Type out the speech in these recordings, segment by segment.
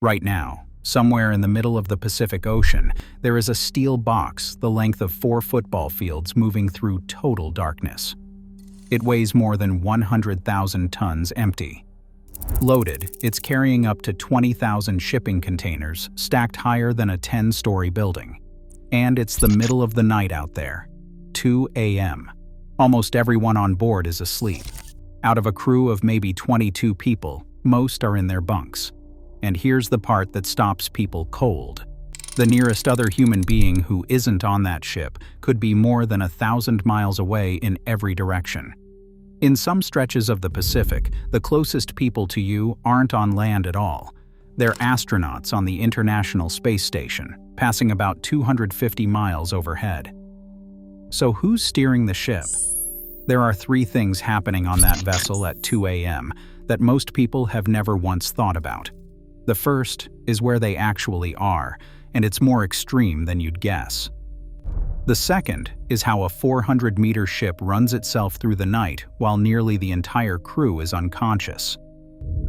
Right now, somewhere in the middle of the Pacific Ocean, there is a steel box the length of 4 football fields moving through total darkness. It weighs more than 100,000 tons empty. Loaded, it's carrying up to 20,000 shipping containers stacked higher than a 10-story building. And it's the middle of the night out there. 2 a.m. Almost everyone on board is asleep. Out of a crew of maybe 22 people, most are in their bunks. And here's the part that stops people cold. The nearest other human being who isn't on that ship could be more than 1,000 miles away in every direction. In some stretches of the Pacific, the closest people to you aren't on land at all. They're astronauts on the International Space Station, passing about 250 miles overhead. So who's steering the ship? There are 3 things happening on that vessel at 2 a.m. that most people have never once thought about. The first is where they actually are, and it's more extreme than you'd guess. The second is how a 400-meter ship runs itself through the night while nearly the entire crew is unconscious.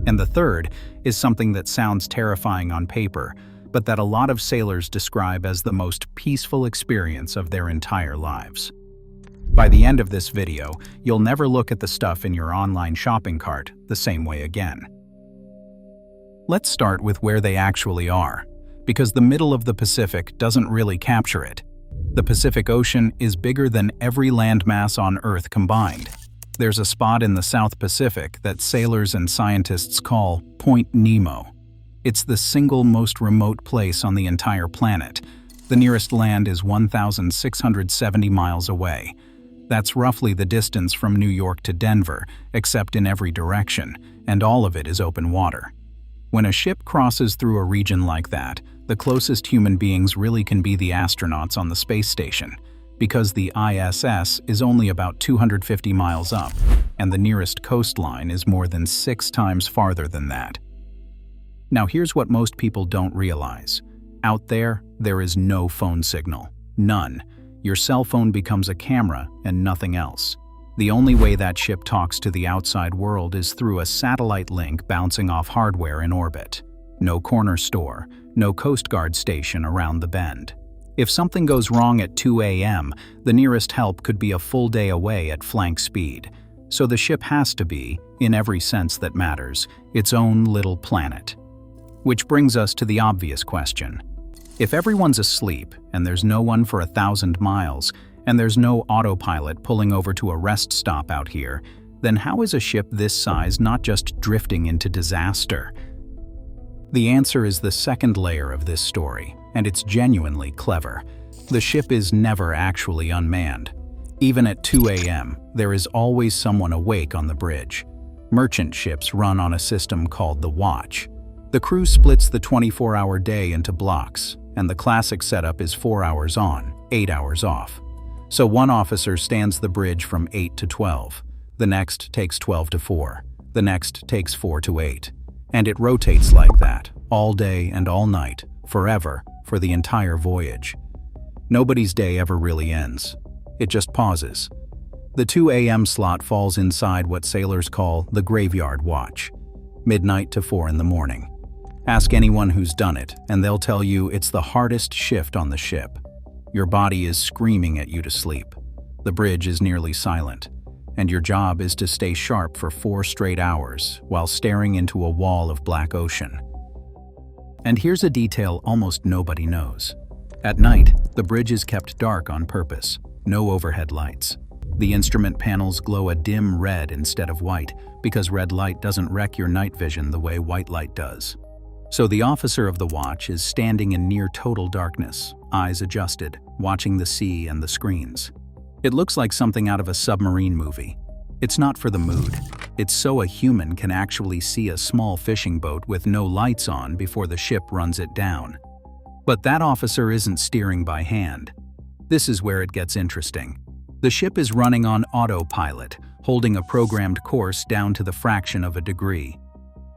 And the third is something that sounds terrifying on paper, but that a lot of sailors describe as the most peaceful experience of their entire lives. By the end of this video, you'll never look at the stuff in your online shopping cart the same way again. Let's start with where they actually are, because the middle of the Pacific doesn't really capture it. The Pacific Ocean is bigger than every landmass on Earth combined. There's a spot in the South Pacific that sailors and scientists call Point Nemo. It's the single most remote place on the entire planet. The nearest land is 1,670 miles away. That's roughly the distance from New York to Denver, except in every direction, and all of it is open water. When a ship crosses through a region like that, the closest human beings really can be the astronauts on the space station, because the ISS is only about 250 miles up, and the nearest coastline is more than 6 times farther than that. Now here's what most people don't realize. Out there is no phone signal. None. Your cell phone becomes a camera and nothing else. The only way that ship talks to the outside world is through a satellite link bouncing off hardware in orbit. No corner store, no Coast Guard station around the bend. If something goes wrong at 2 a.m., the nearest help could be a full day away at flank speed. So the ship has to be, in every sense that matters, its own little planet. Which brings us to the obvious question. If everyone's asleep and there's no one for 1,000 miles, and there's no autopilot pulling over to a rest stop out here, then how is a ship this size not just drifting into disaster? The answer is the second layer of this story, and it's genuinely clever. The ship is never actually unmanned. Even at 2 a.m., there is always someone awake on the bridge. Merchant ships run on a system called the Watch. The crew splits the 24-hour day into blocks, and the classic setup is 4 hours on, 8 hours off. So one officer stands the bridge from 8 to 12, the next takes 12 to 4, the next takes 4 to 8. And it rotates like that, all day and all night, forever, for the entire voyage. Nobody's day ever really ends. It just pauses. The 2 a.m. slot falls inside what sailors call the graveyard watch, midnight to 4 in the morning. Ask anyone who's done it, and they'll tell you it's the hardest shift on the ship. Your body is screaming at you to sleep. The bridge is nearly silent, and your job is to stay sharp for 4 straight hours while staring into a wall of black ocean. And here's a detail almost nobody knows. At night, the bridge is kept dark on purpose. No overhead lights. The instrument panels glow a dim red instead of white, because red light doesn't wreck your night vision the way white light does. So the officer of the watch is standing in near total darkness, eyes adjusted, watching the sea and the screens. It looks like something out of a submarine movie. It's not for the mood. It's so a human can actually see a small fishing boat with no lights on before the ship runs it down. But that officer isn't steering by hand. This is where it gets interesting. The ship is running on autopilot, holding a programmed course down to the fraction of a degree.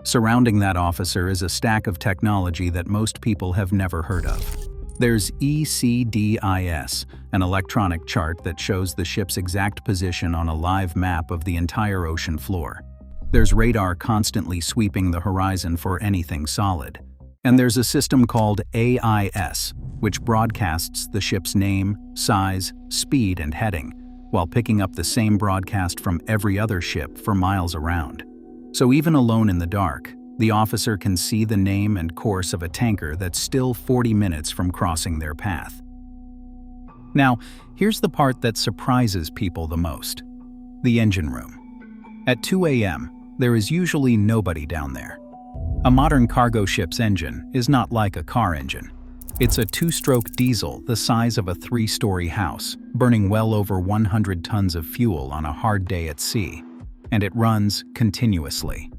Surrounding that officer is a stack of technology that most people have never heard of. There's ECDIS, an electronic chart that shows the ship's exact position on a live map of the entire ocean floor. There's radar constantly sweeping the horizon for anything solid. And there's a system called AIS, which broadcasts the ship's name, size, speed, and heading, while picking up the same broadcast from every other ship for miles around. So even alone in the dark, the officer can see the name and course of a tanker that's still 40 minutes from crossing their path. Now, here's the part that surprises people the most: the engine room. At 2 a.m., there is usually nobody down there. A modern cargo ship's engine is not like a car engine. It's a two-stroke diesel the size of a 3-story house, burning well over 100 tons of fuel on a hard day at sea, and it runs continuously.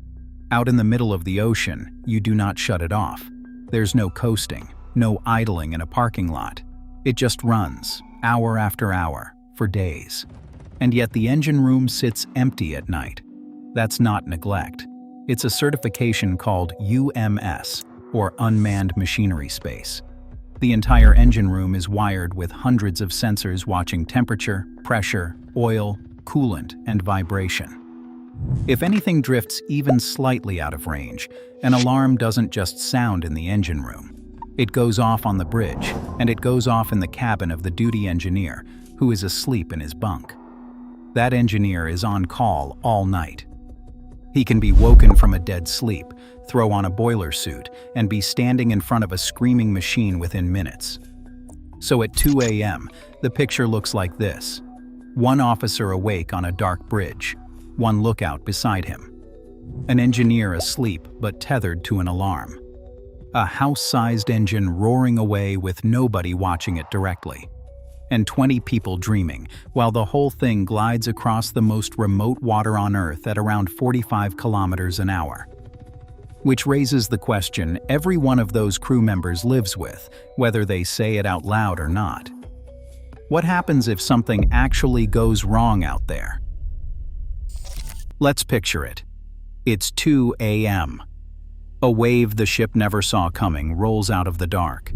Out in the middle of the ocean, you do not shut it off. There's no coasting, no idling in a parking lot. It just runs, hour after hour, for days. And yet the engine room sits empty at night. That's not neglect. It's a certification called UMS, or Unmanned Machinery Space. The entire engine room is wired with hundreds of sensors watching temperature, pressure, oil, coolant, and vibration. If anything drifts even slightly out of range, an alarm doesn't just sound in the engine room. It goes off on the bridge, and it goes off in the cabin of the duty engineer, who is asleep in his bunk. That engineer is on call all night. He can be woken from a dead sleep, throw on a boiler suit, and be standing in front of a screaming machine within minutes. So at 2 a.m., the picture looks like this: one officer awake on a dark bridge, one lookout beside him, an engineer asleep but tethered to an alarm, a house-sized engine roaring away with nobody watching it directly, and 20 people dreaming, while the whole thing glides across the most remote water on Earth at around 45 kilometers an hour. Which raises the question every one of those crew members lives with, whether they say it out loud or not. What happens if something actually goes wrong out there? Let's picture it. It's 2 a.m. A wave the ship never saw coming rolls out of the dark.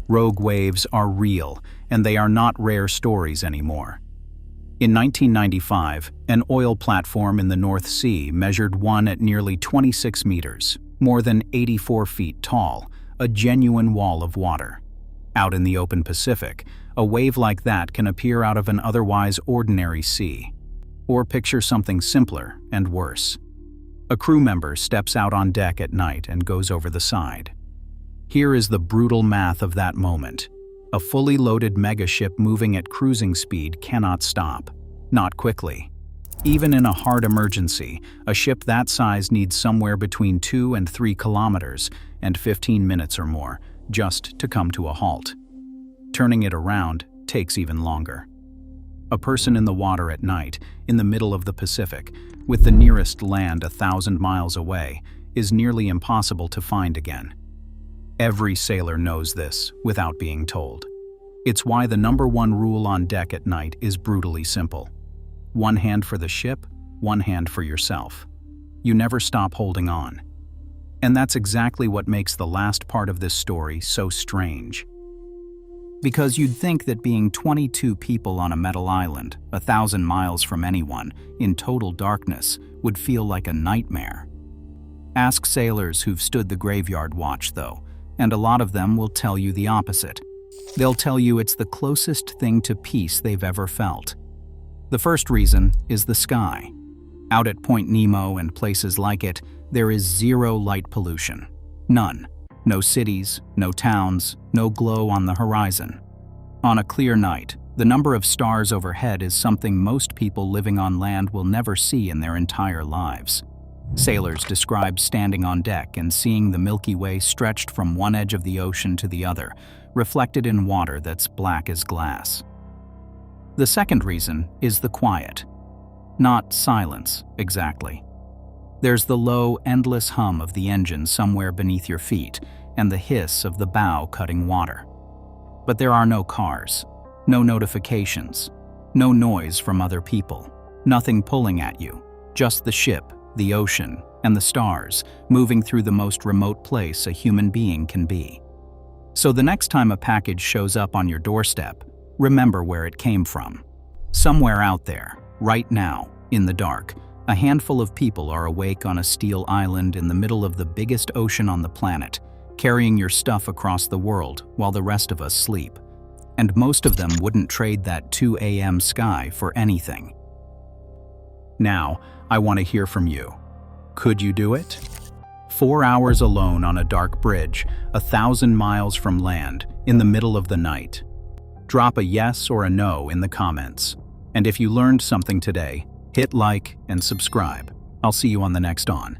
Rogue waves are real, and they are not rare stories anymore. In 1995, an oil platform in the North Sea measured one at nearly 26 meters, more than 84 feet tall, a genuine wall of water. Out in the open Pacific, a wave like that can appear out of an otherwise ordinary sea. Or picture something simpler and worse. A crew member steps out on deck at night and goes over the side. Here is the brutal math of that moment. A fully loaded megaship moving at cruising speed cannot stop. Not quickly. Even in a hard emergency, a ship that size needs somewhere between 2 and 3 kilometers and 15 minutes or more just to come to a halt. Turning it around takes even longer. A person in the water at night, in the middle of the Pacific, with the nearest land 1,000 miles away, is nearly impossible to find again. Every sailor knows this without being told. It's why the #1 rule on deck at night is brutally simple. One hand for the ship, one hand for yourself. You never stop holding on. And that's exactly what makes the last part of this story so strange. Because you'd think that being 22 people on a metal island, 1,000 miles from anyone, in total darkness, would feel like a nightmare. Ask sailors who've stood the graveyard watch, though, and a lot of them will tell you the opposite. They'll tell you it's the closest thing to peace they've ever felt. The first reason is the sky. Out at Point Nemo and places like it, there is zero light pollution. None. No cities, no towns, no glow on the horizon. On a clear night, the number of stars overhead is something most people living on land will never see in their entire lives. Sailors describe standing on deck and seeing the Milky Way stretched from one edge of the ocean to the other, reflected in water that's black as glass. The second reason is the quiet. Not silence, exactly. There's the low, endless hum of the engine somewhere beneath your feet, and the hiss of the bow cutting water. But there are no cars, no notifications, no noise from other people, nothing pulling at you, just the ship, the ocean, and the stars moving through the most remote place a human being can be. So the next time a package shows up on your doorstep, remember where it came from. Somewhere out there, right now, in the dark, a handful of people are awake on a steel island in the middle of the biggest ocean on the planet, carrying your stuff across the world while the rest of us sleep. And most of them wouldn't trade that 2 a.m. sky for anything. Now, I want to hear from you. Could you do it? 4 hours alone on a dark bridge, 1,000 miles from land, in the middle of the night. Drop a yes or a no in the comments. And if you learned something today, hit like and subscribe. I'll see you on the next On.